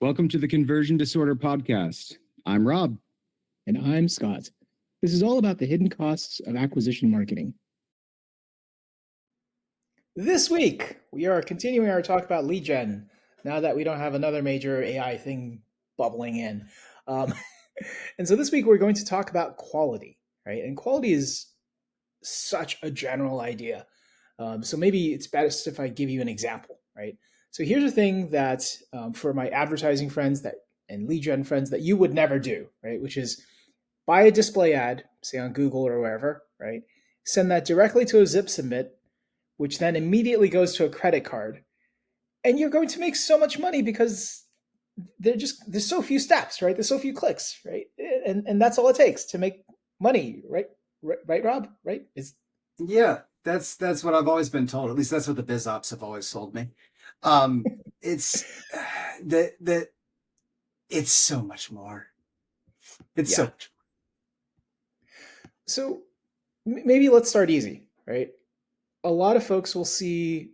Welcome to the Conversion Disorder Podcast. I'm Rob. And I'm Scott. This is all about the hidden costs of acquisition marketing. This week, we are continuing our talk about lead gen now that we don't have another major AI thing bubbling in. And so this week, we're going to talk about quality, right? And quality is such a general idea. So maybe it's best if I give you an example, right? So here's a thing that for my advertising friends and lead gen friends that you would never do, right? Which is buy a display ad, say on Google or wherever, right? Send that directly to a zip submit, which then immediately goes to a credit card. And you're going to make so much money because there's so few steps, right? There's so few clicks, right? And that's all it takes to make money, right? Right, Rob? Right? Yeah, that's what I've always been told. At least that's what the biz ops have always told me. It's that it's so much more. It's so much more. So maybe let's start easy, right? A lot of folks will see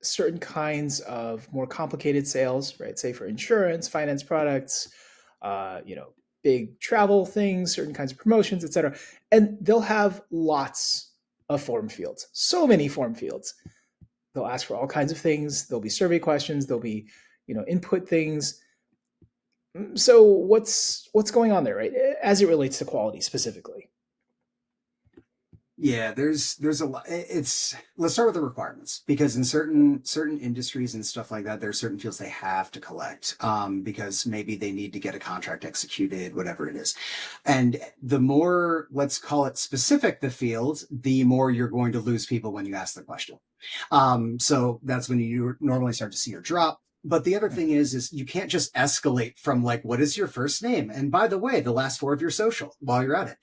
certain kinds of more complicated sales, right? Say for insurance, finance products, big travel things, certain kinds of promotions, etc. And they'll have lots of form fields, so many form fields. They'll ask for all kinds of things. There'll be survey questions. There'll be, input things. So what's going on there, right? As it relates to quality specifically. Yeah, there's a lot. Let's start with the requirements, because in certain industries and stuff like that, there are certain fields they have to collect because maybe they need to get a contract executed, whatever it is. And the more, let's call it specific, the field, the more you're going to lose people when you ask the question. So that's when you normally start to see your drop. But the other thing is you can't just escalate from like, what is your first name? And by the way, the last four of your social while you're at it.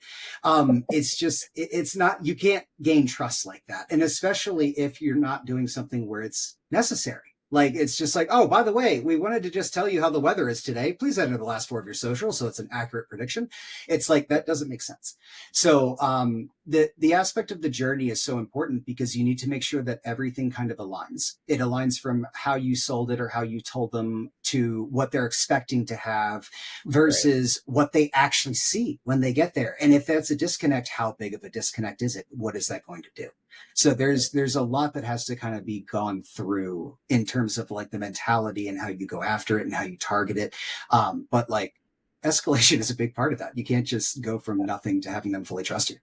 It's not, you can't gain trust like that. And especially if you're not doing something where it's necessary. Like, it's just like, oh, by the way, we wanted to just tell you how the weather is today. Please enter the last four of your social, so it's an accurate prediction. It's like, that doesn't make sense. So the aspect of the journey is so important because you need to make sure that everything kind of aligns. It aligns from how you sold it or how you told them to what they're expecting to have versus what they actually see when they get there. And if that's a disconnect, how big of a disconnect is it? What is that going to do? So there's a lot that has to kind of be gone through in terms of like the mentality and how you go after it and how you target it. But like escalation is a big part of that. You can't just go from nothing to having them fully trust you.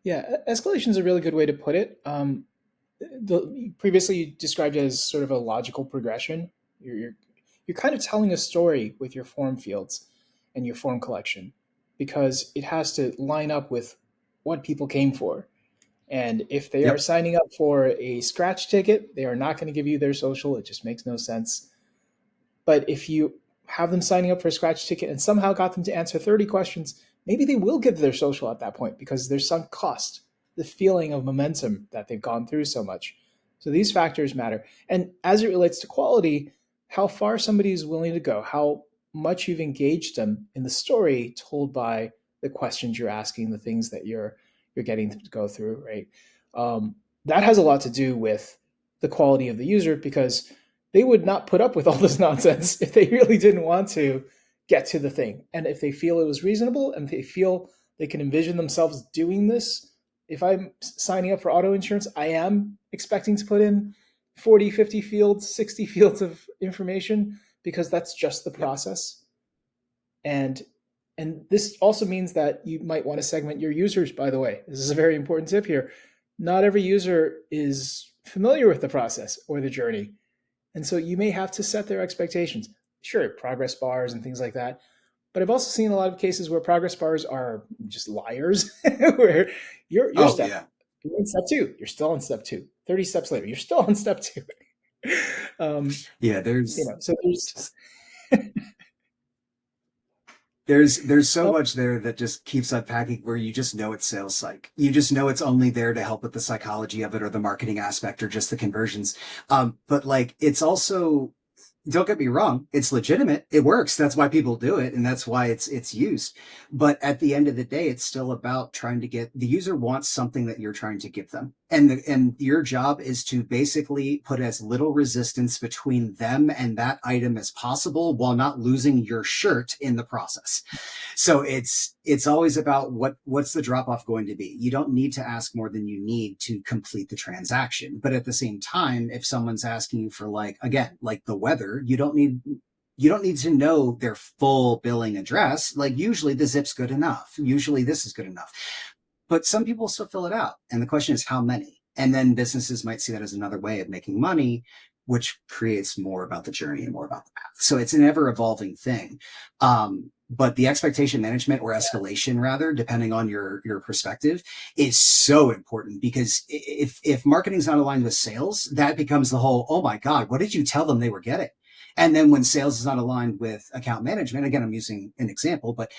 Yeah, escalation is a really good way to put it. Previously you described it as sort of a logical progression. You're kind of telling a story with your form fields and your form collection because it has to line up with what people came for. And if they are signing up for a scratch ticket, they are not going to give you their social. It just makes no sense. But if you have them signing up for a scratch ticket and somehow got them to answer 30 questions, maybe they will give their social at that point because there's sunk cost, the feeling of momentum that they've gone through so much. So these factors matter. And as it relates to quality, how far somebody is willing to go, how much you've engaged them in the story told by the questions you're asking, the things that you're getting them to go through, right? That has a lot to do with the quality of the user because they would not put up with all this nonsense if they really didn't want to get to the thing. And if they feel it was reasonable and they feel they can envision themselves doing this, if I'm signing up for auto insurance, I am expecting to put in 40, 50 fields, 60 fields of information because that's just the process. And this also means that you might want to segment your users, by the way. This is a very important tip here. Not every user is familiar with the process or the journey. And so you may have to set their expectations. Sure, progress bars and things like that. But I've also seen a lot of cases where progress bars are just liars, where you're in step 2. You're still on step 2. 30 steps later, you're still on step 2. There's so much there that just keeps unpacking where you just know it's sales psych. You just know it's only there to help with the psychology of it or the marketing aspect or just the conversions. But like, it's also, don't get me wrong, it's legitimate. It works. That's why people do it. And that's why it's used. But at the end of the day, it's still about trying to get the user wants something that you're trying to give them. And your job is to basically put as little resistance between them and that item as possible while not losing your shirt in the process. So it's always about what's the drop off going to be. You don't need to ask more than you need to complete the transaction. But at the same time, if someone's asking you for like the weather, you don't need to know their full billing address. Like usually the zip's good enough. Usually this is good enough. But some people still fill it out. And the question is how many? And then businesses might see that as another way of making money, which creates more about the journey and more about the path. So it's an ever evolving thing. But the expectation management or escalation rather, depending on your perspective, is so important, because if marketing's not aligned with sales, that becomes the whole, oh my God, what did you tell them they were getting? And then when sales is not aligned with account management, again, I'm using an example, but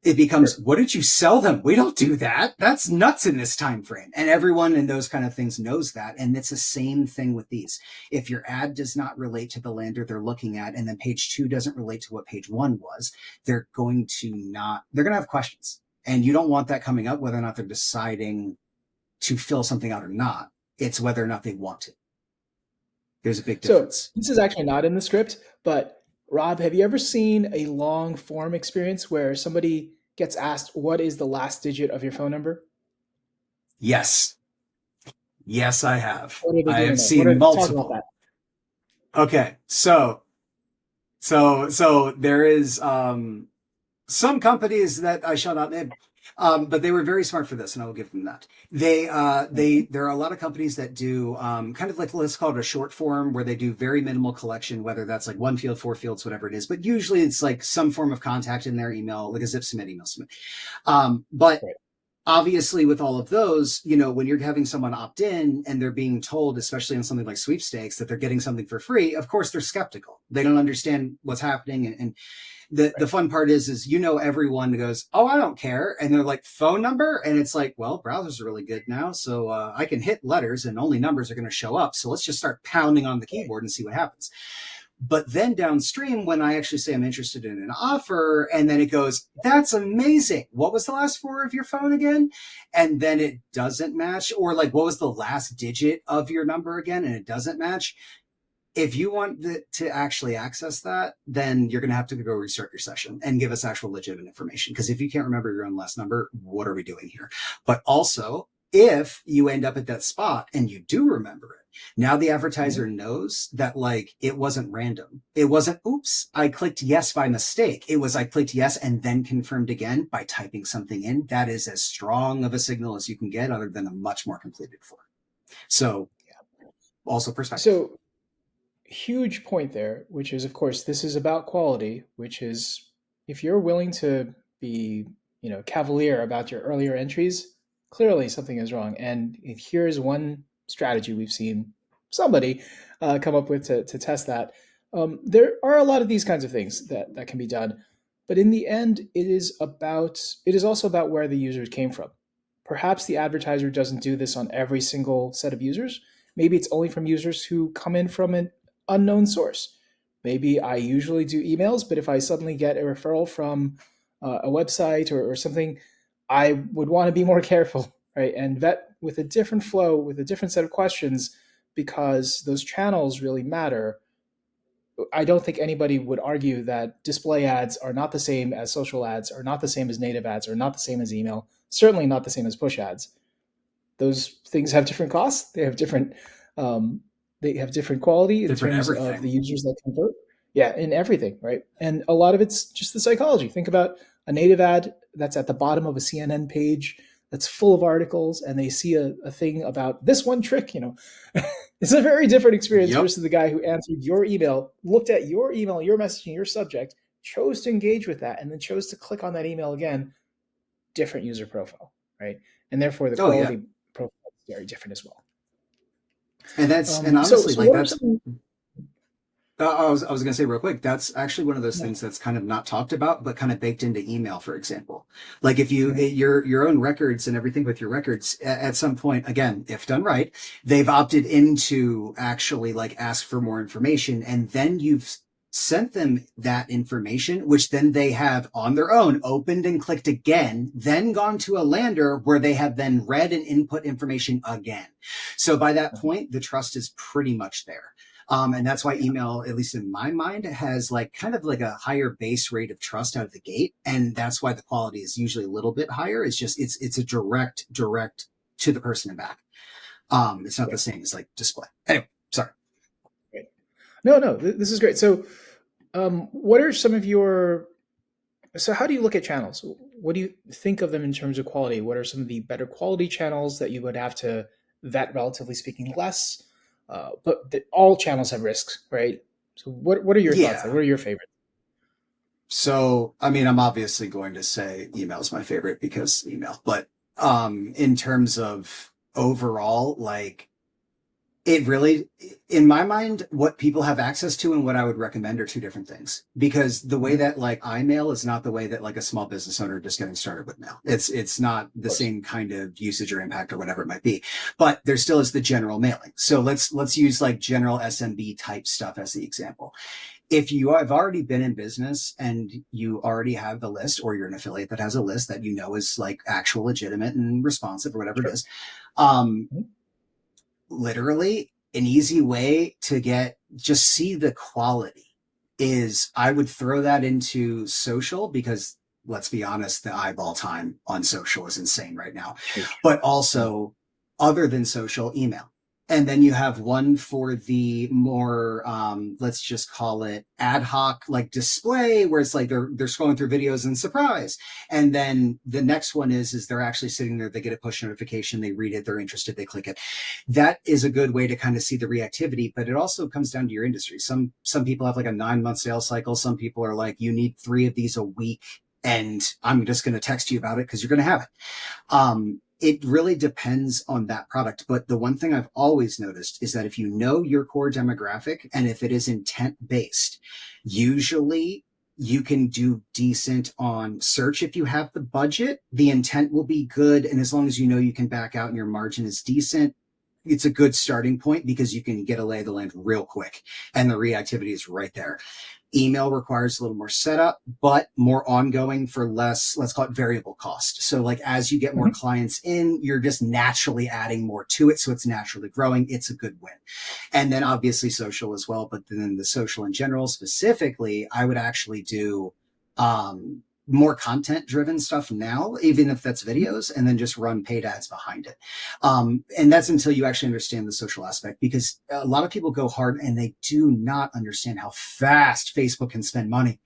it becomes, what did you sell them? We don't do that. That's nuts in this time frame. And everyone in those kind of things knows that. And it's the same thing with these. If your ad does not relate to the lander they're looking at, and then page 2 doesn't relate to what page 1 was, they're going to have questions. And you don't want that coming up, whether or not they're deciding to fill something out or not. It's whether or not they want to. There's a big difference. So this is actually not in the script, but Rob, have you ever seen a long form experience where somebody gets asked, what is the last digit of your phone number? Yes. Yes, I have. I have seen multiple. Okay. So there is some companies that I shall not name, but they were very smart for this, and I will give them that. There are a lot of companies that do kind of like, let's call it a short form, where they do very minimal collection, whether that's like 1 field, 4 fields, whatever it is. But usually it's like some form of contact in their email, like a zip submit, email submit. But obviously with all of those, when you're having someone opt in and they're being told, especially on something like sweepstakes, that they're getting something for free, of course they're skeptical. They don't understand what's happening. And the fun part is everyone goes, oh, I don't care. And they're like, phone number? And it's like, well, browsers are really good now. So I can hit letters and only numbers are going to show up. So let's just start pounding on the keyboard and see what happens. But then downstream, when I actually say I'm interested in an offer, and then it goes, that's amazing. What was the last 4 of your phone again? And then it doesn't match. Or like, what was the last digit of your number again? And it doesn't match. If you want to actually access that, then you're going to have to go restart your session and give us actual legitimate information. Because if you can't remember your own last number, what are we doing here? But also, if you end up at that spot and you do remember it, now the advertiser knows that like it wasn't random. It wasn't, oops, I clicked yes by mistake. It was I clicked yes and then confirmed again by typing something in. That is as strong of a signal as you can get, other than a much more completed form. So also perspective. So huge point there, which is, of course, this is about quality, which is if you're willing to be, cavalier about your earlier entries, clearly something is wrong. And here's one strategy we've seen somebody come up with to test that. There are a lot of these kinds of things that can be done, but in the end, it is also about where the users came from. Perhaps the advertiser doesn't do this on every single set of users. Maybe it's only from users who come in from an unknown source. Maybe I usually do emails, but if I suddenly get a referral from a website or something, I would want to be more careful, right? And vet with a different flow, with a different set of questions, because those channels really matter. I don't think anybody would argue that display ads are not the same as social ads, are not the same as native ads, are not the same as email, certainly not the same as push ads. Those things have different costs. They have different quality in terms of the users that convert. Yeah, in everything, right? And a lot of it's just the psychology. Think about a native ad that's at the bottom of a CNN page that's full of articles, and they see a thing about this one trick, It's a very different experience versus the guy who answered your email, looked at your email, your messaging, your subject, chose to engage with that, and then chose to click on that email again. Different user profile, right? And therefore the quality profile is very different as well. And that's and honestly, I was going to say real quick, that's actually one of those things that's kind of not talked about, but kind of baked into email, for example. Like if you, your own records and everything with your records at some point, again, if done right, they've opted into actually like ask for more information. And then you've sent them that information, which then they have on their own opened and clicked again, then gone to a lander where they have then read and input information again. So by that point, the trust is pretty much there. And that's why email, at least in my mind, has like kind of like a higher base rate of trust out of the gate. And that's why the quality is usually a little bit higher. It's just, it's a direct to the person and back. It's not the same as like display. Anyway, sorry. No, this is great. So, what are some of your? So, how do you look at channels? What do you think of them in terms of quality? What are some of the better quality channels that you would have to vet, relatively speaking, less? But all channels have risks, right? So, what are your thoughts? What are your favorites? So, I mean, I'm obviously going to say email is my favorite because email, but in terms of overall, like, it really, in my mind, what people have access to and what I would recommend are two different things. Because the way that like iMail is not the way that like a small business owner just getting started with mail. It's not the same kind of usage or impact or whatever it might be. But there still is the general mailing. So let's use like general SMB type stuff as the example. If you have already been in business and you already have the list, or you're an affiliate that has a list that you know is like actual, legitimate, and responsive or whatever it is, literally an easy way to just see the quality is I would throw that into social, because let's be honest, the eyeball time on social is insane right now, but also other than social, email. And then you have one for the more, let's just call it ad hoc, like display, where it's like they're scrolling through videos and surprise. And then the next one is they're actually sitting there, they get a push notification, they read it, they're interested, they click it. That is a good way to kind of see the reactivity, but it also comes down to your industry. Some people have like a 9-month sales cycle. Some people are like, you need 3 of these a week, and I'm just going to text you about it because you're going to have it. It really depends on that product. But the one thing I've always noticed is that if you know your core demographic and if it is intent based, usually you can do decent on search. If you have the budget, the intent will be good. And as long as you know you can back out and your margin is decent, it's a good starting point because you can get a lay of the land real quick and the reactivity is right there. Email requires a little more setup, but more ongoing for less, let's call it variable cost. So like as you get more clients in, you're just naturally adding more to it. So it's naturally growing. It's a good win. And then obviously social as well. But then the social in general, specifically, I would actually do more content driven stuff now, even if that's videos, and then just run paid ads behind it. And that's until you actually understand the social aspect, because a lot of people go hard and they do not understand how fast Facebook can spend money.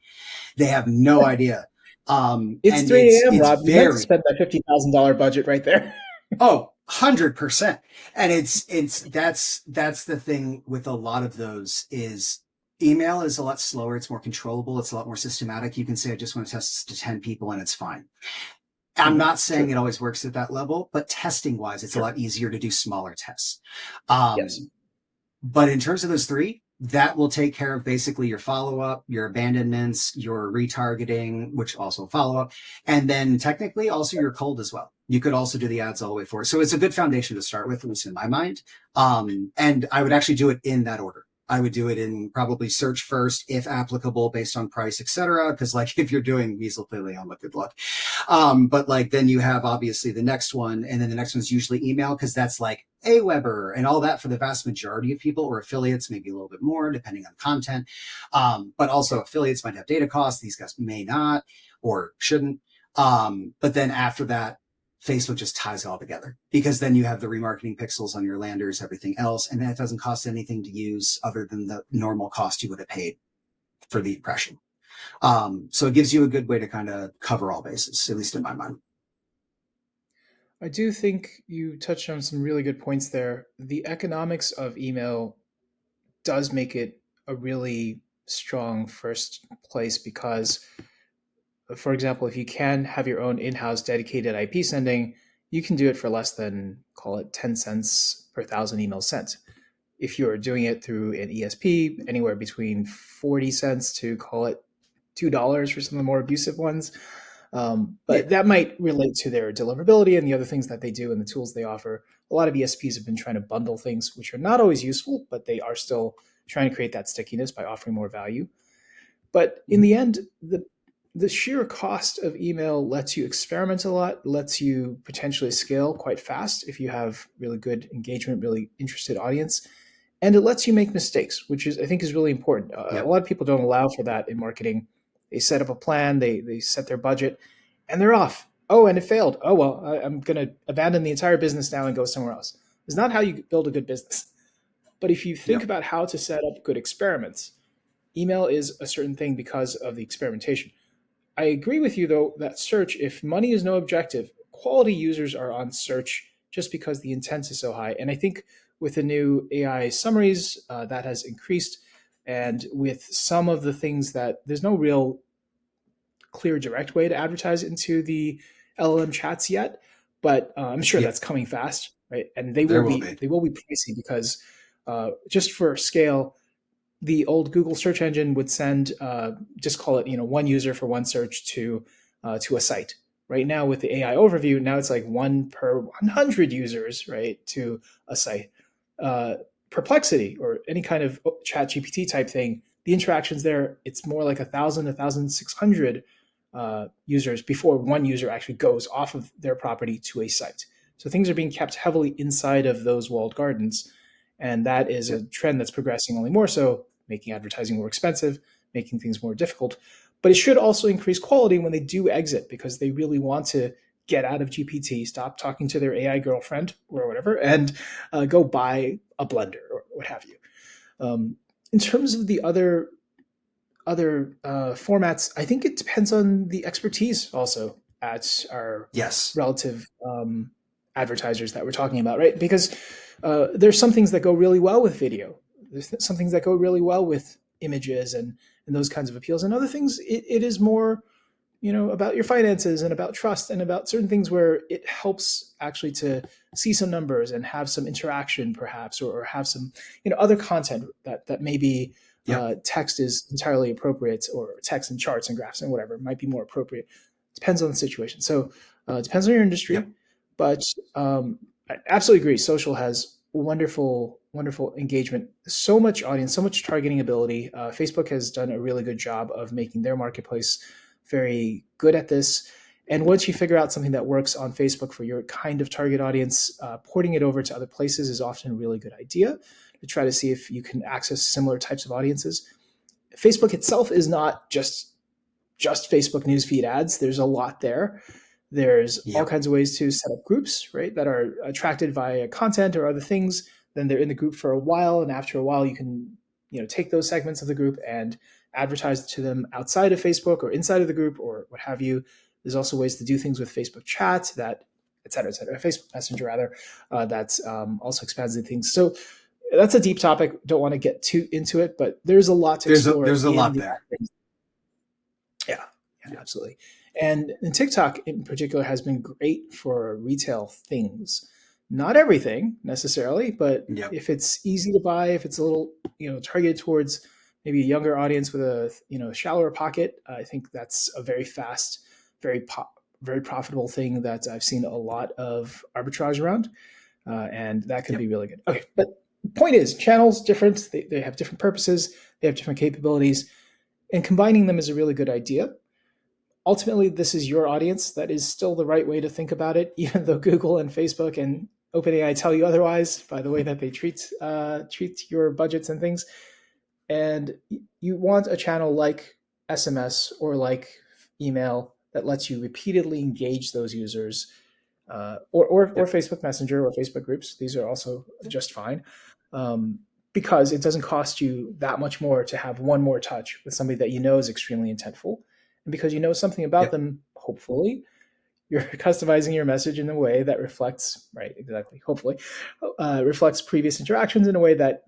They have no idea. It's 3 a.m., Rob. You meant to spend that $50,000 budget right there. Oh, 100%. And that's the thing with a lot of those is email is a lot slower. It's more controllable. It's a lot more systematic. You can say, I just want to test to 10 people and it's fine. I'm not saying it always works at that level, but testing wise, it's a lot easier to do smaller tests. Yes. But in terms of those 3, that will take care of basically your follow-up, your abandonments, your retargeting, which also follow-up, and then technically also your cold as well. You could also do the ads all the way forward. So it's a good foundation to start with, at least in my mind. And I would actually do it in that order. I would do it in probably search first, if applicable, based on price, etc. Because like if you're doing mesothelioma, good luck. But like then you have obviously the next one, and then the next one's usually email, because that's like Aweber and all that for the vast majority of people, or affiliates, maybe a little bit more depending on content. But also affiliates might have data costs. These guys may not or shouldn't. But then after that, Facebook just ties it all together, because then you have the remarketing pixels on your landers, everything else, and that doesn't cost anything to use other than the normal cost you would have paid for the impression. So it gives you a good way to kind of cover all bases, at least in my mind. I do think you touched on some really good points there. The economics of email does make it a really strong first place because, for example, if you can have your own in-house dedicated IP sending, you can do it for less than, call it 10 cents per 1,000 emails sent. If you're doing it through an ESP, anywhere between 40 cents to, call it $2 for some of the more abusive ones. But that might relate to their deliverability and the other things that they do and the tools they offer. A lot of ESPs have been trying to bundle things, which are not always useful, but they are still trying to create that stickiness by offering more value. But in the end, the sheer cost of email lets you experiment a lot, lets you potentially scale quite fast if you have really good engagement, really interested audience, and it lets you make mistakes, which is I think is really important. A lot of people don't allow for that in marketing. They set up a plan, they set their budget, and they're off. Oh, and it failed. Oh well, I'm going to abandon the entire business now and go somewhere else. It's not how you build a good business. But if you think about how to set up good experiments, email is a certain thing because of the experimentation. I agree with you, though, that search, if money is no objective, quality users are on search just because the intent is so high. And I think with the new AI summaries, that has increased. And with some of the things that there's no real clear, direct way to advertise into the LLM chats yet, but I'm sure that's coming fast, right? And they will be pricey because just for scale, the old Google search engine would send, just call it, one user for one search to a site. Right now with the AI overview, now it's like 1 per 100 users, right, to a site. Perplexity or any kind of chat GPT type thing, the interactions there, it's more like 1,000, 1,600 users before one user actually goes off of their property to a site. So things are being kept heavily inside of those walled gardens. And that is a trend that's progressing only more so, making advertising more expensive, making things more difficult. But it should also increase quality when they do exit because they really want to get out of GPT, stop talking to their AI girlfriend or whatever, and go buy a blender or what have you. In terms of the other formats, I think it depends on the expertise also at our relative advertisers that we're talking about, right? Because there's some things that go really well with video. There's some things that go really well with images and those kinds of appeals. And other things, it is more, about your finances and about trust and about certain things where it helps actually to see some numbers and have some interaction perhaps, or have some, other content that maybe text is entirely appropriate, or text and charts and graphs and whatever might be more appropriate. Depends on the situation. So it depends on your industry, but I absolutely agree. Social has wonderful engagement, so much audience, so much targeting ability. Facebook has done a really good job of making their marketplace very good at this. And once you figure out something that works on Facebook for your kind of target audience, porting it over to other places is often a really good idea to try to see if you can access similar types of audiences. Facebook itself is not just Facebook newsfeed ads. There's a lot there. There's all kinds of ways to set up groups, right, that are attracted via content or other things. Then they're in the group for a while, and after a while, you can, take those segments of the group and advertise to them outside of Facebook or inside of the group or what have you. There's also ways to do things with Facebook chat, that, et cetera, Facebook Messenger rather, that's also expands the things. So that's a deep topic. Don't want to get too into it, but there's a lot to explore. There's a lot there. Yeah, absolutely. And TikTok in particular has been great for retail things. Not everything necessarily, but if it's easy to buy, if it's a little, targeted towards maybe a younger audience with a, shallower pocket, I think that's a very fast, very profitable thing that I've seen a lot of arbitrage around. And that could be really good. Okay. But the point is, channels different, they have different purposes, they have different capabilities, and combining them is a really good idea. Ultimately, this is your audience. That is still the right way to think about it, even though Google and Facebook and OpenAI tell you otherwise by the way that they treat your budgets and things. And you want a channel like SMS or like email that lets you repeatedly engage those users, or Facebook Messenger or Facebook groups. These are also just fine, because it doesn't cost you that much more to have one more touch with somebody that is extremely intentful. And because you know something about them, hopefully, you're customizing your message in a way that reflects, hopefully, reflects previous interactions in a way that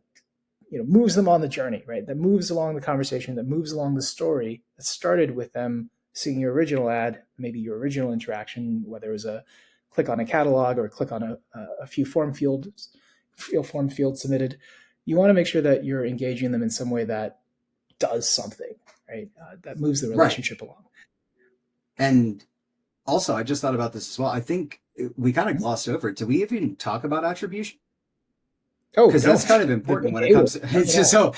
moves them on the journey, right? That moves along the conversation, that moves along the story that started with them seeing your original ad, maybe your original interaction, whether it was a click on a catalog or click on a few form fields submitted. You want to make sure that you're engaging them in some way that does something, right? That moves the relationship along. And also, I just thought about this as well. I think we kind of glossed over it. Do we even talk about attribution? Oh, because that's kind of important when it comes to, it's just so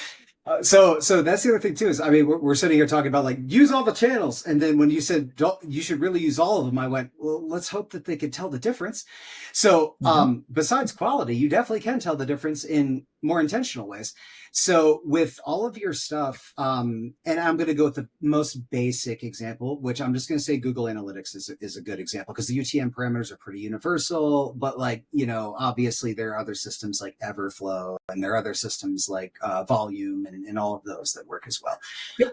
So that's the other thing too. Is I mean, we're sitting here talking about like use all the channels, and then when you said don't, you should really use all of them, I went, well, let's hope that they can tell the difference. So besides quality, you definitely can tell the difference in more intentional ways. So with all of your stuff, and I'm going to go with the most basic example, which I'm just going to say Google Analytics is a good example because the UTM parameters are pretty universal. But like, you know, obviously there are other systems like Everflow, and there are other systems like Volume and all of those that work as well. Yep.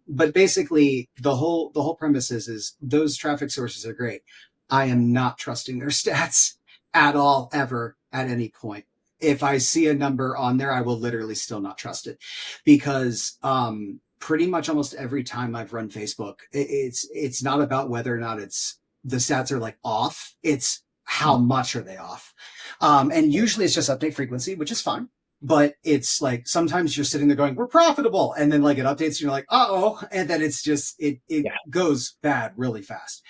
But basically, the whole premise is those traffic sources are great. I am not trusting their stats at all, ever, at any point. If I see a number on there, I will literally still not trust it because pretty much almost every time I've run Facebook, it's not about whether or not it's the stats are like off. It's how much are they off? And usually it's just update frequency, which is fine. But it's like sometimes you're sitting there going, we're profitable. And then like it updates and you're like, uh-oh. And then it's just, it goes bad really fast.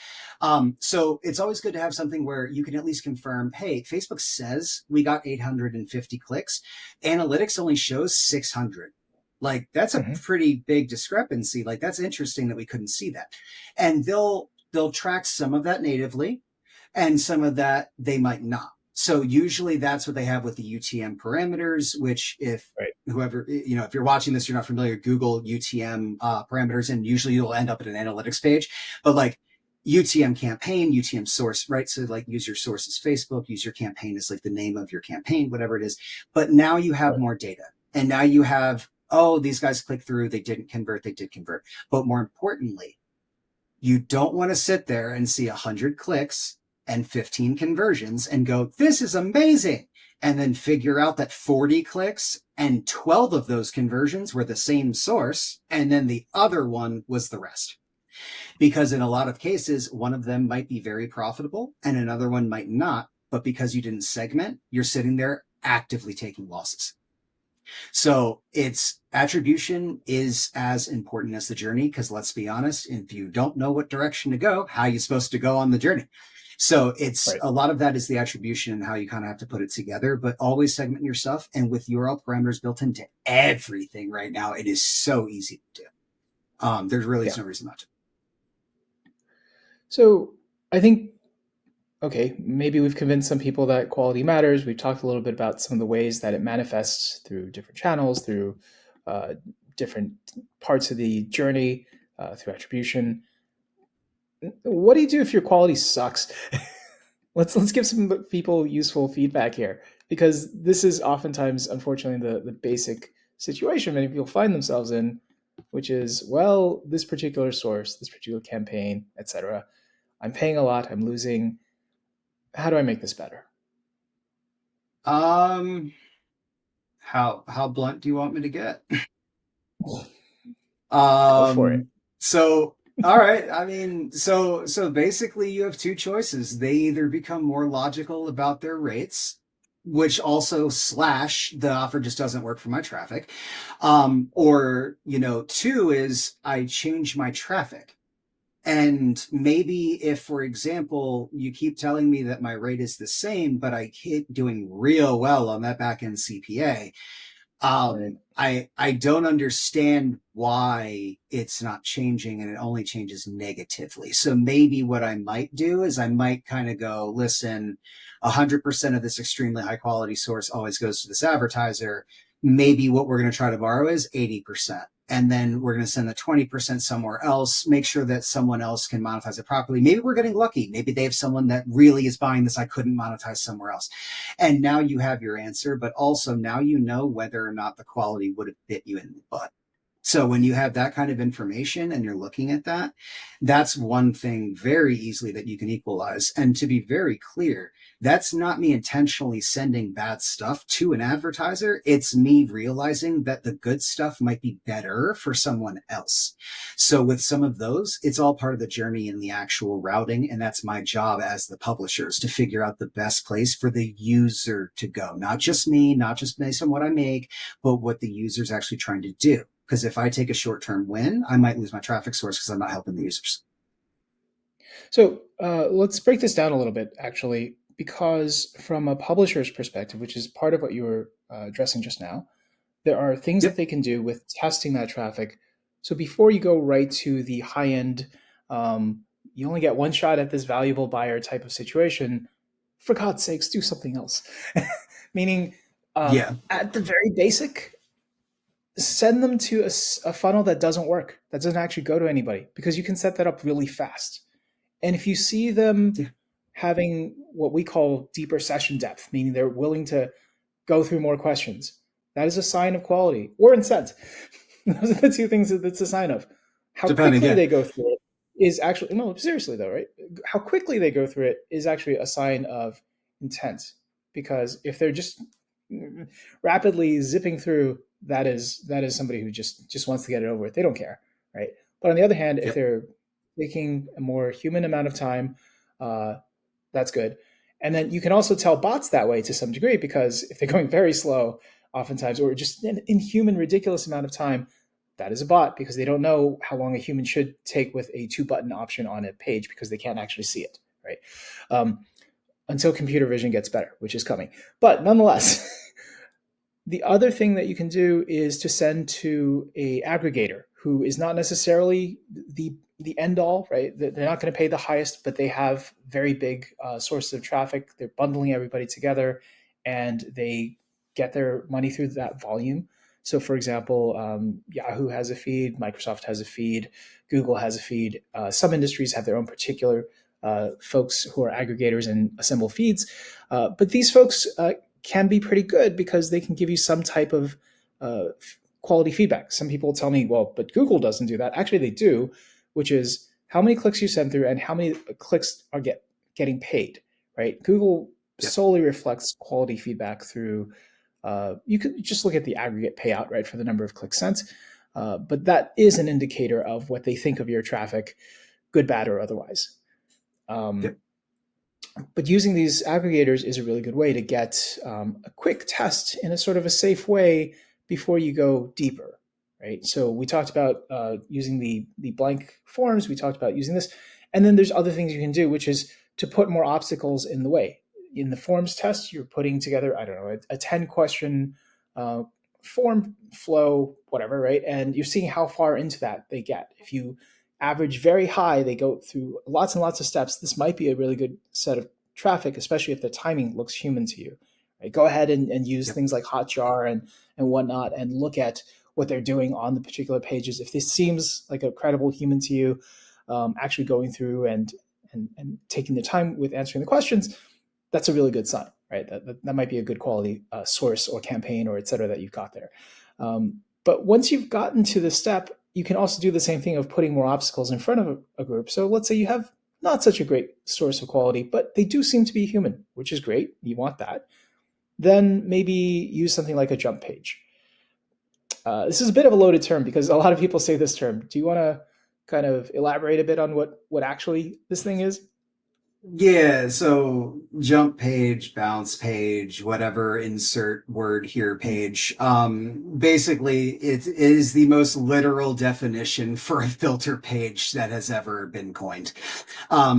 So it's always good to have something where you can at least confirm, hey, Facebook says we got 850 clicks. Analytics only shows 600. Like that's a pretty big discrepancy. Like that's interesting that we couldn't see that. And they'll track some of that natively and some of that they might not. So usually that's what they have with the UTM parameters, which if whoever, you know, if you're watching this, you're not familiar, Google UTM parameters, and usually you'll end up at an analytics page. But like UTM campaign, UTM source, right? So like use your source as Facebook, use your campaign as like the name of your campaign, whatever it is. But now you have more data. And now you have, oh, these guys clicked through, they didn't convert, they did convert. But more importantly, you don't want to sit there and see 100 clicks and 15 conversions and go, this is amazing. And then figure out that 40 clicks and 12 of those conversions were the same source. And then the other one was the rest. Because in a lot of cases, one of them might be very profitable and another one might not. But because you didn't segment, you're sitting there actively taking losses. So it's attribution is as important as the journey, because let's be honest, if you don't know what direction to go, how are you supposed to go on the journey? So it's a lot of that is the attribution and how you kind of have to put it together, but always segment your stuff. And with URL parameters built into everything right now, it is so easy to do. There's really no reason not to. So I think, okay, maybe we've convinced some people that quality matters. We've talked a little bit about some of the ways that it manifests through different channels, through different parts of the journey, through attribution. What do you do if your quality sucks? Let's give some people useful feedback here, because this is oftentimes, unfortunately, the basic situation many people find themselves in, which is, well, this particular source, this particular campaign, etc. I'm paying a lot, I'm losing. How do I make this better? How blunt do you want me to get? Go for it. So, all right. I mean, so basically you have two choices. They either become more logical about their rates, which also / the offer just doesn't work for my traffic. Or, you know, two is I change my traffic. And maybe if, for example, you keep telling me that my rate is the same, but I keep doing real well on that back-end CPA, I don't understand why it's not changing and it only changes negatively. So maybe what I might do is I might kind of go, listen, 100% of this extremely high quality source always goes to this advertiser. Maybe what we're going to try to borrow is 80%. And then we're going to send the 20% somewhere else, make sure that someone else can monetize it properly. Maybe we're getting lucky. Maybe they have someone that really is buying this I couldn't monetize somewhere else. And now you have your answer, but also now you know whether or not the quality would have bit you in the butt. So when you have that kind of information and you're looking at that, that's one thing very easily that you can equalize. And to be very clear, that's not me intentionally sending bad stuff to an advertiser. It's me realizing that the good stuff might be better for someone else. So with some of those, it's all part of the journey in the actual routing. And that's my job as the publishers to figure out the best place for the user to go. Not just me, not just based on what I make, but what the user's actually trying to do. Because if I take a short-term win, I might lose my traffic source because I'm not helping the users. So let's break this down a little bit, actually, because from a publisher's perspective, which is part of what you were addressing just now, there are things Yep. that they can do with testing that traffic. So before you go right to the high end, you only get one shot at this valuable buyer type of situation. For God's sakes, do something else. Meaning, Yeah. at the very basic, send them to a funnel that doesn't work, that doesn't actually go to anybody, because you can set that up really fast. And if you see them Yeah. having what we call deeper session depth, meaning they're willing to go through more questions, that is a sign of quality or intent. Those are the two things that it's a sign of. How Depending, quickly yeah. they go through it is actually, no, seriously though, right? How quickly they go through it is actually a sign of intent. Because if they're just rapidly zipping through, that is somebody who just wants to get it over with. They don't care, right? But on the other hand, if Yep. they're taking a more human amount of time, uh, that's good. And then you can also tell bots that way to some degree, because if they're going very slow, oftentimes, or just an inhuman, ridiculous amount of time, that is a bot, because they don't know how long a human should take with a 2-button option on a page, because they can't actually see it, right? Until computer vision gets better, which is coming. But nonetheless, the other thing that you can do is to send to a aggregator who is not necessarily the end all, right? They're not going to pay the highest, but they have very big sources of traffic. They're bundling everybody together, and they get their money through that volume. So, for example, Yahoo has a feed, Microsoft has a feed, Google has a feed. Some industries have their own particular folks who are aggregators and assemble feeds. But these folks can be pretty good, because they can give you some type of quality feedback. Some people tell me, well, but Google doesn't do that. Actually, they do, which is how many clicks you send through and how many clicks are getting paid, right? Google Yep. solely reflects quality feedback through, you could just look at the aggregate payout, right, for the number of clicks sent. But that is an indicator of what they think of your traffic, good, bad, or otherwise. Yep. But using these aggregators is a really good way to get a quick test in a sort of a safe way before you go deeper, right? So we talked about using the blank forms. We talked about using this. And then there's other things you can do, which is to put more obstacles in the way. In the forms test, you're putting together, I don't know, a 10-question form flow, whatever, right? And you're seeing how far into that they get. If you average very high, they go through lots and lots of steps. This might be a really good set of traffic, especially if the timing looks human to you. Right? Go ahead and use Yep. things like Hotjar and whatnot, and look at what they're doing on the particular pages. If this seems like a credible human to you, actually going through and taking the time with answering the questions, that's a really good sign, right? That might be a good quality source or campaign or et cetera that you've got there. But once you've gotten to this step, you can also do the same thing of putting more obstacles in front of a group. So let's say you have not such a great source of quality, but they do seem to be human, which is great. You want that. Then maybe use something like a jump page. This is a bit of a loaded term, because a lot of people say this term. Do you want to kind of elaborate a bit on what actually this thing is? Yeah, so jump page, bounce page, whatever, insert word here page. Basically, it is the most literal definition for a filter page that has ever been coined.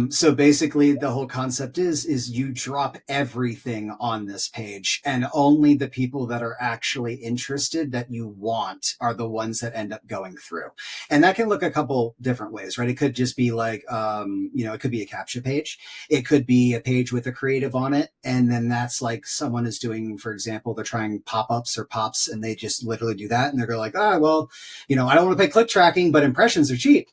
So basically, the whole concept is you drop everything on this page, and only the people that are actually interested that you want are the ones that end up going through. And that can look a couple different ways, right? It could just be like, it could be a captcha page. It could be a page with a creative on it. And then that's like someone is doing, for example, they're trying pop-ups or pops, and they just literally do that. And they're like, well, I don't want to pay click tracking, but impressions are cheap.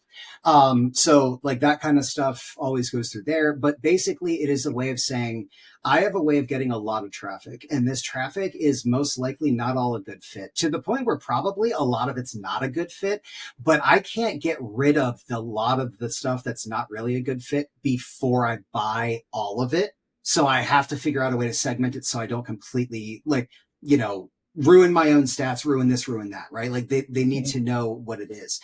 So like that kind of stuff always goes through there. But basically it is a way of saying, I have a way of getting a lot of traffic, and this traffic is most likely not all a good fit, to the point where probably a lot of it's not a good fit, but I can't get rid of the lot of the stuff that's not really a good fit before I buy all of it. So I have to figure out a way to segment it so I don't completely ruin my own stats, ruin this, ruin that, right? Like they need to know what it is.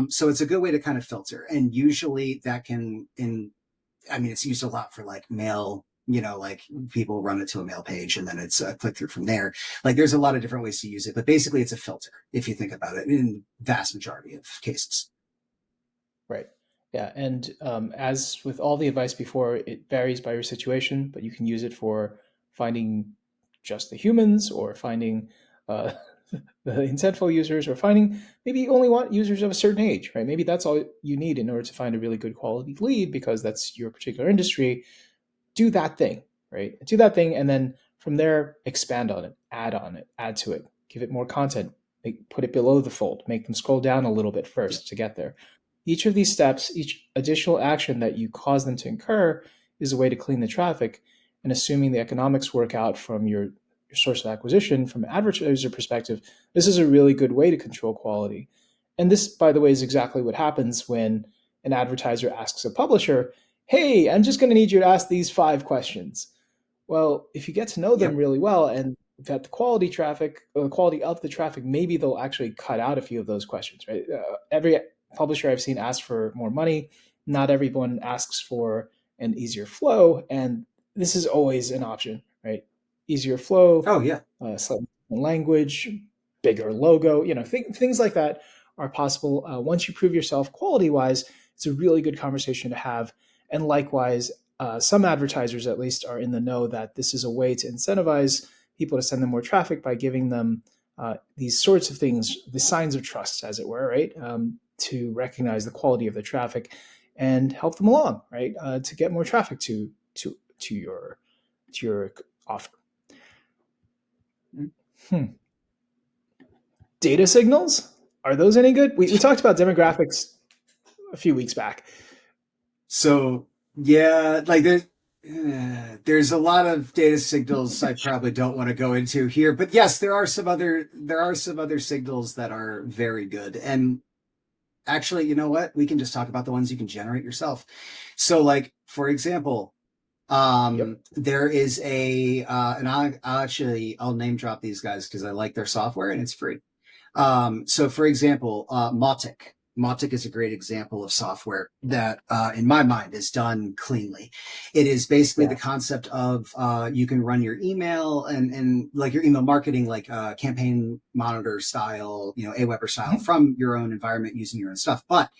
So it's a good way to kind of filter. And usually that it's used a lot for like mail, like people run it to a mail page and then it's a click through from there. Like there's a lot of different ways to use it, but basically it's a filter if you think about it in vast majority of cases. Right. Yeah. And as with all the advice before, it varies by your situation, but you can use it for finding just the humans, or finding the intentful users, or finding maybe you only want users of a certain age, right? Maybe that's all you need in order to find a really good quality lead because that's your particular industry. Do that thing, right? Do that thing, and then from there, expand on it, add to it, give it more content, put it below the fold, make them scroll down a little bit first to get there. Each of these steps, each additional action that you cause them to incur is a way to clean the traffic. And assuming the economics work out from your source of acquisition, from an advertiser perspective, this is a really good way to control quality. And this, by the way, is exactly what happens when an advertiser asks a publisher, hey, I'm just going to need you to ask these 5 questions. Well, if you get to know them really well and vet the quality traffic, or the quality of the traffic, maybe they'll actually cut out a few of those questions, right? Every publisher I've seen ask for more money. Not everyone asks for an easier flow, and this is always an option, right? Easier flow. Oh yeah. Slightly different language, bigger logo, things like that are possible. Once you prove yourself quality-wise, it's a really good conversation to have. And likewise, some advertisers at least are in the know that this is a way to incentivize people to send them more traffic by giving them these sorts of things, the signs of trust, as it were, right? To recognize the quality of the traffic and help them along, right? To get more traffic to your offer. Data signals, are those any good? We talked about demographics a few weeks back. So yeah, like there's a lot of data signals I probably don't want to go into here, but yes, there are some other signals that are very good. And actually, you know what? We can just talk about the ones you can generate yourself. So like, for example, there is and I'll name drop these guys because I like their software and it's free. So for example, Mautic. Mautic is a great example of software that, in my mind, is done cleanly. It is basically the concept of you can run your email and like your email marketing, like campaign monitor style, Aweber style from your own environment using your own stuff. But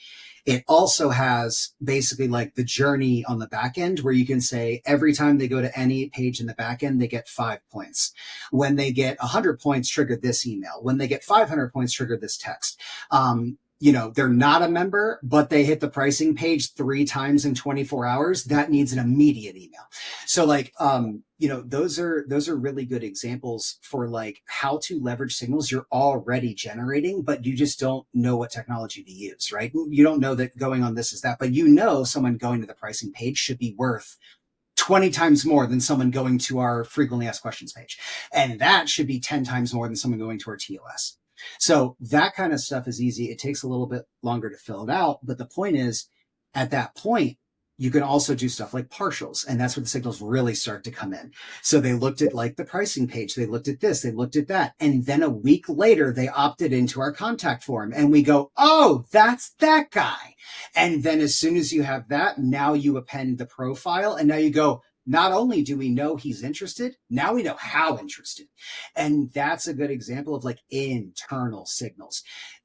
it also has basically like the journey on the back end where you can say every time they go to any page in the back end, they get 5 points. When they get 100 points, trigger this email. When they get 500 points, trigger this text. They're not a member, but they hit the pricing page 3 times in 24 hours. That needs an immediate email. So like, those are really good examples for like how to leverage signals you're already generating, but you just don't know what technology to use, right? You don't know that going on this is that, but someone going to the pricing page should be worth 20 times more than someone going to our frequently asked questions page. And that should be 10 times more than someone going to our TOS. So that kind of stuff is easy. It takes a little bit longer to fill it out. But the point is, at that point, you can also do stuff like partials. And that's where the signals really start to come in. So they looked at like the pricing page. They looked at this. They looked at that. And then a week later, they opted into our contact form. And we go, oh, that's that guy. And then as soon as you have that, now you append the profile. And now you go, not only do we know he's interested, now we know how interested. And that's a good example of like internal signals.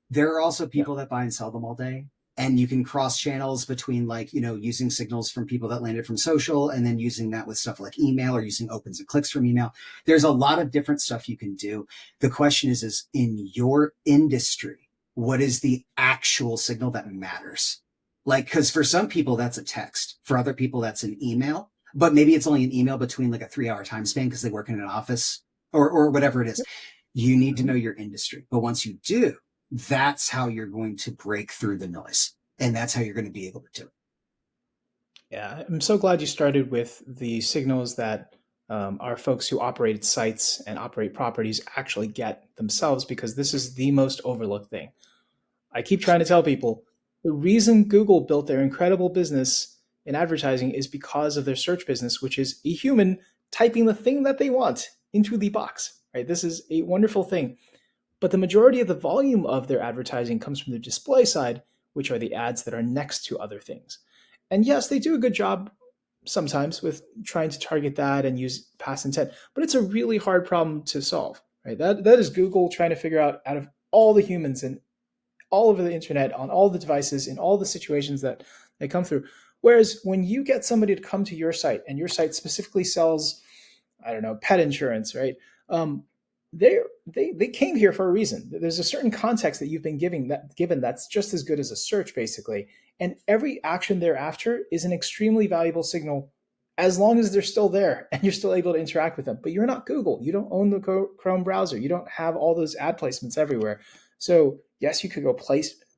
There are also people that buy and sell them all day. And you can cross channels between like, using signals from people that landed from social and then using that with stuff like email or using opens and clicks from email. There's a lot of different stuff you can do. The question is in your industry, what is the actual signal that matters? Like, because for some people, that's a text. For other people, that's an email. But maybe it's only an email between like a 3-hour time span because they work in an office or whatever it is. You need to know your industry. But once you do, that's how you're going to break through the noise. And that's how you're going to be able to do it. Yeah, I'm so glad you started with the signals that our folks who operate sites and operate properties actually get themselves, because this is the most overlooked thing. I keep trying to tell people the reason Google built their incredible business in advertising is because of their search business, which is a human typing the thing that they want into the box, right? This is a wonderful thing. But the majority of the volume of their advertising comes from the display side, which are the ads that are next to other things. And yes, they do a good job sometimes with trying to target that and use past intent, but it's a really hard problem to solve, right? That is Google trying to figure out of all the humans and all over the internet, on all the devices, in all the situations that they come through. Whereas when you get somebody to come to your site and your site specifically sells, I don't know, pet insurance, right? they came here for a reason. There's a certain context that you've been given that's just as good as a search, basically. And every action thereafter is an extremely valuable signal as long as they're still there and you're still able to interact with them. But you're not Google. You don't own the Chrome browser. You don't have all those ad placements everywhere. So yes, you could go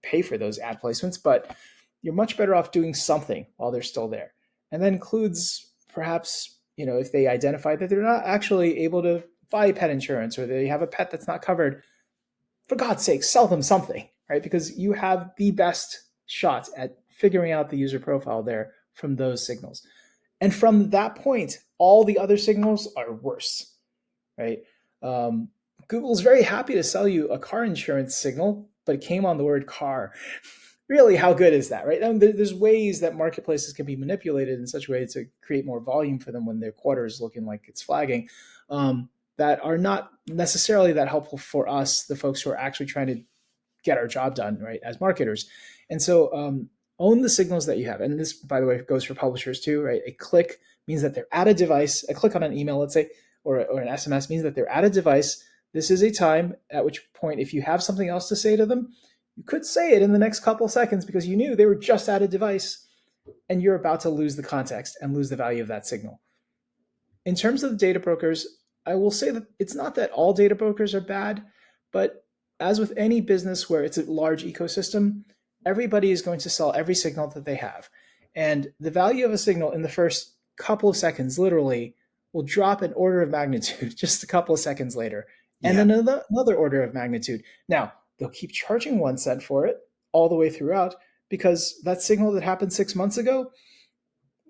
pay for those ad placements, but you're much better off doing something while they're still there. And that includes perhaps, if they identify that they're not actually able to buy pet insurance or they have a pet that's not covered, for God's sake, sell them something, right? Because you have the best shot at figuring out the user profile there from those signals. And from that point, all the other signals are worse, right? Google's very happy to sell you a car insurance signal, but it came on the word car. Really, how good is that, right? And there's ways that marketplaces can be manipulated in such a way to create more volume for them when their quarter is looking like it's flagging, that are not necessarily that helpful for us, the folks who are actually trying to get our job done, right, as marketers. And so own the signals that you have. And this, by the way, goes for publishers too, right? A click means that they're at a device. A click on an email, let's say, or an SMS means that they're at a device. This is a time at which point, if you have something else to say to them, you could say it in the next couple of seconds because you knew they were just at a device and you're about to lose the context and lose the value of that signal. In terms of the data brokers, I will say that it's not that all data brokers are bad, but as with any business where it's a large ecosystem, everybody is going to sell every signal that they have. And the value of a signal in the first couple of seconds literally will drop an order of magnitude just a couple of seconds later. And then another order of magnitude. Now, they'll keep charging 1 cent for it all the way throughout because that signal that happened 6 months ago,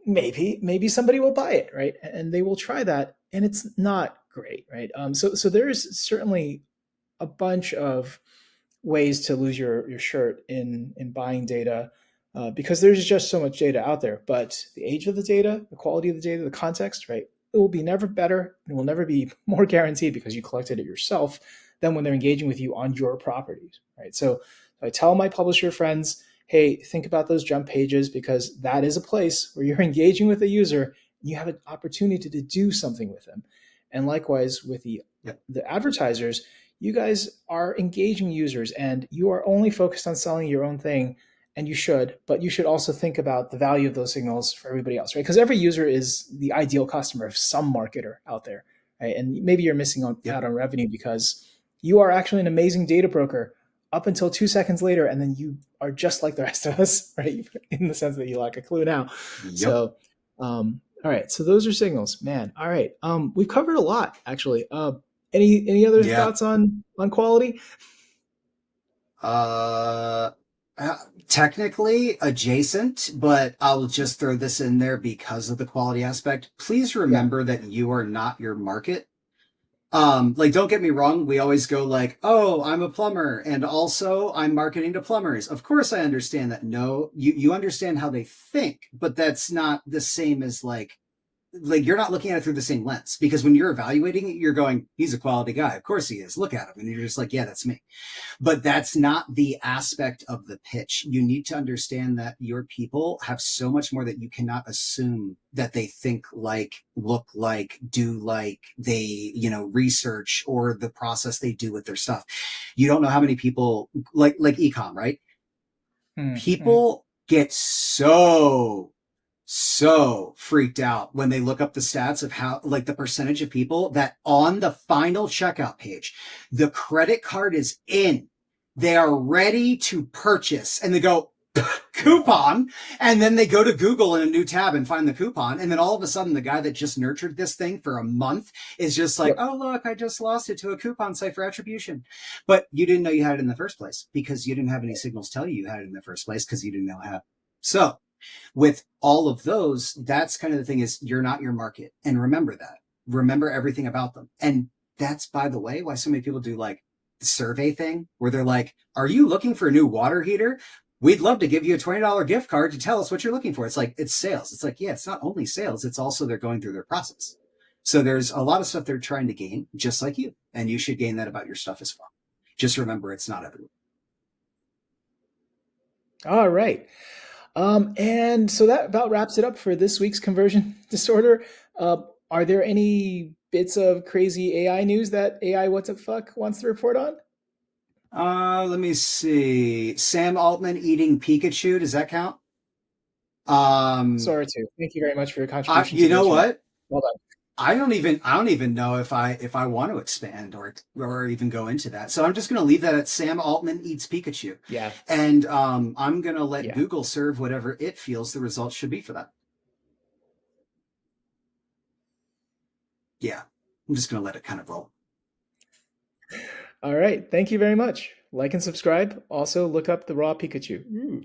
maybe somebody will buy it, right? And they will try that, and it's not great, right? So there is certainly a bunch of ways to lose your shirt in buying data because there's just so much data out there. But the age of the data, the quality of the data, the context, right? It will be never better. It will never be more guaranteed because you collected it yourself than when they're engaging with you on your properties, right? So I tell my publisher friends, hey, think about those jump pages because that is a place where you're engaging with a user and you have an opportunity to do something with them. And likewise with the advertisers, you guys are engaging users and you are only focused on selling your own thing, and you should, but you should also think about the value of those signals for everybody else, right? Because every user is the ideal customer of some marketer out there, right? And maybe you're missing out on revenue because you are actually an amazing data broker up until 2 seconds later, and then you are just like the rest of us, right? In the sense that you lack a clue now. Yep. So, all right. So those are signals, man. All right. We've covered a lot, actually. Any other thoughts on quality? Technically adjacent, but I'll just throw this in there because of the quality aspect. Please remember that you are not your market. Don't get me wrong. We always go like, oh, I'm a plumber and also I'm marketing to plumbers. Of course, I understand that. No, you understand how they think, but that's not the same as like you're not looking at it through the same lens, because when you're evaluating it, you're going, he's a quality guy. Of course he is. Look at him. And you're just like, yeah, that's me. But that's not the aspect of the pitch. You need to understand that your people have so much more that you cannot assume that they think like, look like, do like, they, research or the process they do with their stuff. You don't know how many people like ecom, right? Mm-hmm. People get so freaked out when they look up the stats of how, like, the percentage of people that on the final checkout page, the credit card is in, they are ready to purchase, and they go coupon, and then they go to Google in a new tab and find the coupon, and then all of a sudden the guy that just nurtured this thing for a month is just like, oh look, I just lost it to a coupon site for attribution. But you didn't know you had it in the first place because you didn't have any signals tell you had it in the first place because you didn't know how. So with all of those, that's kind of the thing, is you're not your market. And remember that. Remember everything about them. And that's, by the way, why so many people do like the survey thing where they're like, are you looking for a new water heater? We'd love to give you a $20 gift card to tell us what you're looking for. It's like, it's sales. It's like, yeah, it's not only sales. It's also they're going through their process. So there's a lot of stuff they're trying to gain, just like you. And you should gain that about your stuff as well. Just remember, it's not everyone. All right. And so that about wraps it up for this week's conversion disorder. Are there any bits of crazy AI news that AI What the Fuck wants to report on? Let me see. Sam Altman eating Pikachu. Does that count? Sora 2. Thank you very much for your contribution. You to the know chat. what? Well done. I don't even know if I want to expand or even go into that. So I'm just going to leave that at Sam Altman eats Pikachu. Yeah. And I'm going to let Yeah. Google serve whatever it feels the results should be for that. Yeah. I'm just going to let it kind of roll. All right. Thank you very much. Like and subscribe. Also, look up the raw Pikachu. Ooh.